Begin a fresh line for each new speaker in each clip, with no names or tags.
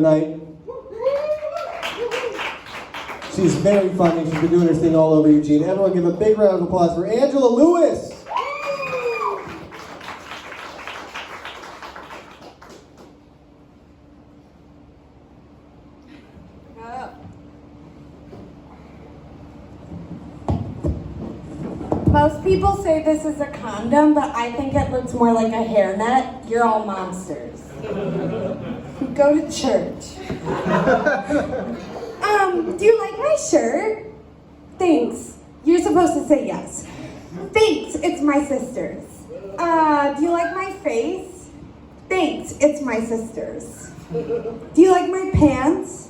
tonight. She's very funny. She's been doing her thing all over Eugene. Everyone give a big round of applause for Angela Lewis.
Most people say this is a condom, but I think it looks more like a hairnet. You're all monsters. Go to church. Do you like my shirt? Thanks. You're supposed to say yes. Thanks, it's my sister's. Do you like my face? Thanks, it's my sister's. Do you like my pants?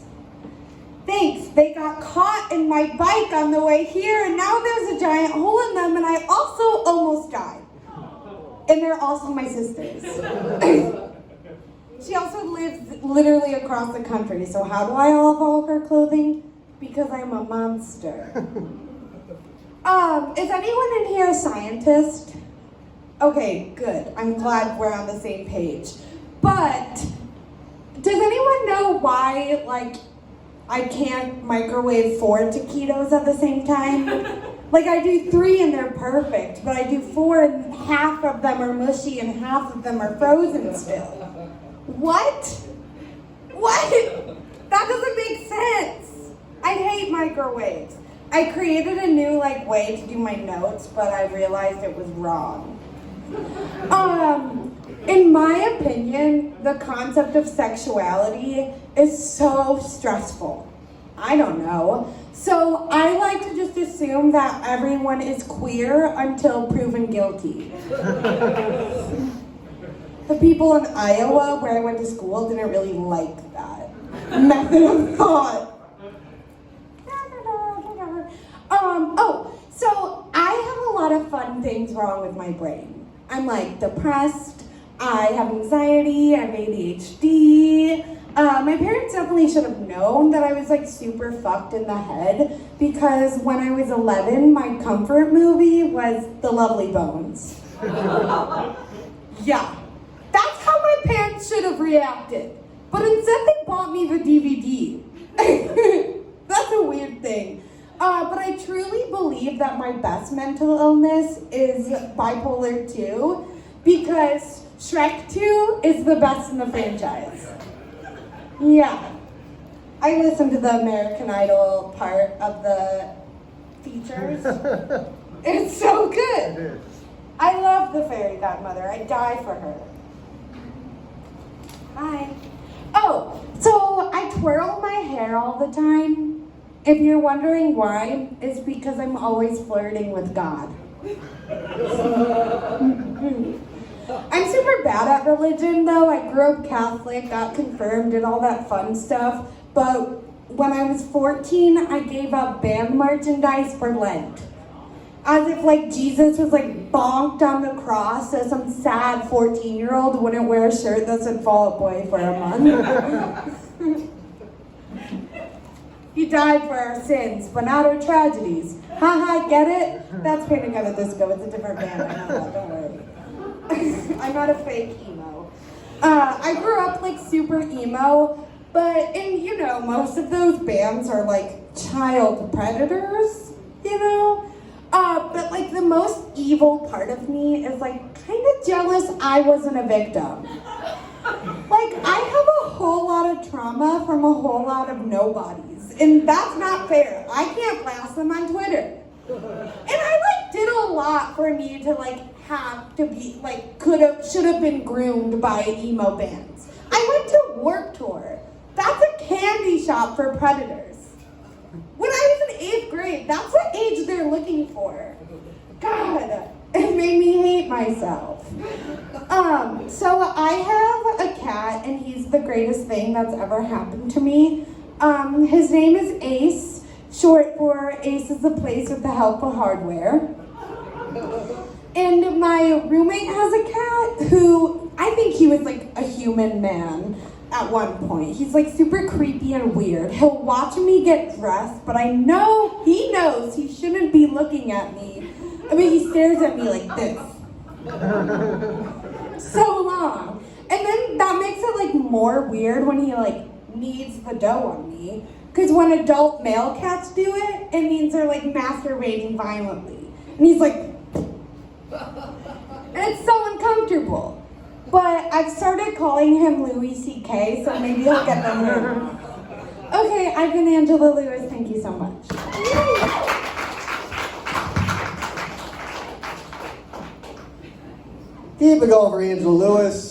Thanks, they got caught in my bike on the way here, and now there's a giant hole in them, and I also almost died. And they're also my sisters. She also lives literally across the country, so how do I have all of her clothing? Because I'm a monster. Is anyone in here a scientist? Okay, good. I'm glad we're on the same page. But, does anyone know why, I can't microwave 4 taquitos at the same time? I do 3 and they're perfect, but I do 4 and half of them are mushy and half of them are frozen still. What? What? That doesn't make sense. I hate microwaves. I created a new way to do my notes, but I realized it was wrong. In my opinion, the concept of sexuality is so stressful. I don't know. So I like to just assume that everyone is queer until proven guilty. The people in Iowa, where I went to school, didn't really like that method of thought. So I have a lot of fun things wrong with my brain. I'm depressed, I have anxiety, I have ADHD. My parents definitely should have known that I was super fucked in the head because when I was 11, my comfort movie was The Lovely Bones. Yeah, that's how my parents should have reacted. But instead they bought me the DVD. That's a weird thing. But I truly believe that my best mental illness is bipolar 2 because Shrek 2 is the best in the franchise. Yeah. I listened to the American Idol part of the features. It's so good.
It is.
I love the fairy godmother. I die for her. Hi. Oh, so I twirl my hair all the time. If you're wondering why, it's because I'm always flirting with God. I'm super bad at religion though. I grew up Catholic, got confirmed, did all that fun stuff. But when I was 14, I gave up band merchandise for Lent. As if Jesus was bonked on the cross so some sad 14-year-old wouldn't wear a shirt that said Fall Out Boy for a month. He died for our sins, but not our tragedies. Haha, get it? That's Panic at the Disco. It's a different band. I know that, don't worry. I'm not a fake emo. I grew up super emo, but most of those bands are child predators, But the most evil part of me is kind of jealous I wasn't a victim. I have a whole lot of trauma from a whole lot of nobodies, and that's not fair. I can't blast them on Twitter. And I did a lot for me to have to be should have been groomed by emo bands. I went to Warped Tour. That's a candy shop for predators. When I was in 8th grade, that's the age they're looking for. God, it made me hate myself. So I have a cat, and he's the greatest thing that's ever happened to me. His name is Ace, short for Ace is the place with the help of hardware. And my roommate has a cat who, I think he was a human man at one point. He's super creepy and weird. He'll watch me get dressed, but I know he knows he shouldn't be looking at me. I mean, he stares at me like this. So long. And then that makes it more weird when he needs the dough on me. Because when adult male cats do it, it means they're like masturbating violently. And he's like, and it's so uncomfortable. But I've started calling him Louis C.K., so maybe he'll get the move. Okay, I've been Angela Lewis. Thank you so much.
Keep it going for Angela Lewis.